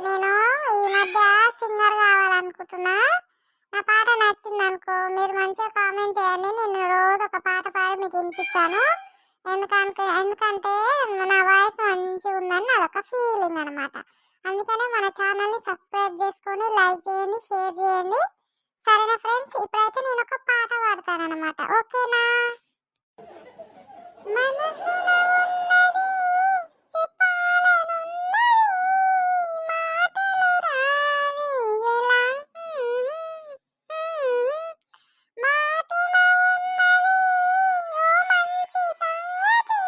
నేను ఈ మధ్య సింగర్ కావాలనుకుంటున్నా. నా పాట నచ్చిందనుకో మీరు మంచిగా కామెంట్ చేయండి. నేను రోజు ఒక పాట పాడి మీకు వినిపిస్తాను. ఎందుకంటే నా వాయిస్ మంచిగా ఉందని నాదొక ఫీలింగ్ అనమాట. అందుకనే మన ఛానల్ని సబ్స్క్రైబ్ చేసుకొని లైక్ చేయండి, షేర్ చేయండి. సరేనా ఫ్రెండ్స్, ఇప్పుడైతే నేను ఒక పాట పాడతాను అనమాట. ఓకేనా? మనసులో ఉన్నది చెప్పాలనున్నది, మాటలు రాని ఎలా, మాటలో ఉన్నది ఓ మంచి సంగతి,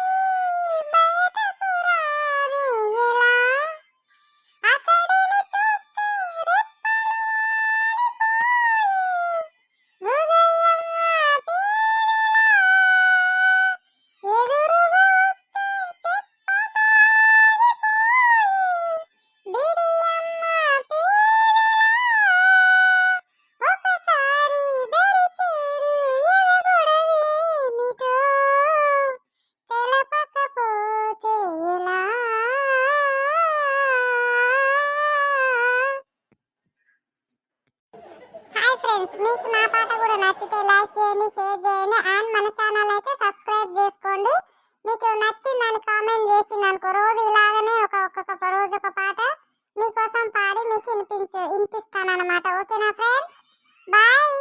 బయటకు రాని ఎలా, అతడిని చూస్తే రెప్పలు ఆడిపోయి హృదయం ఆపేదెలా, ఎదురుగా వస్తే చెప్పమాలిపోయి బిడియం ఆపేదెలా, ఒకసారి దరి చేరి ఎదగొడవేమిటో తెలపకపోతే ఎలా. హాయ్ ఫ్రెండ్స్, మీకు నా పాట కూడా నచ్చితే లైక్ చేయండి, షేర్ చేయండి అండ్ మన ఛానల్ అయితే సబ్స్క్రైబ్ చేసుకోండి. మీకు నచ్చిందని కామెంట్ చేసింది అనుకో రోజు ఇలాగనే ఒక్కొక్క రోజు ఒక పాట మీకోసం పాడి మీకు వినిపిస్తాను అనమాట. ఓకేనా ఫ్రెండ్స్? బాయ్.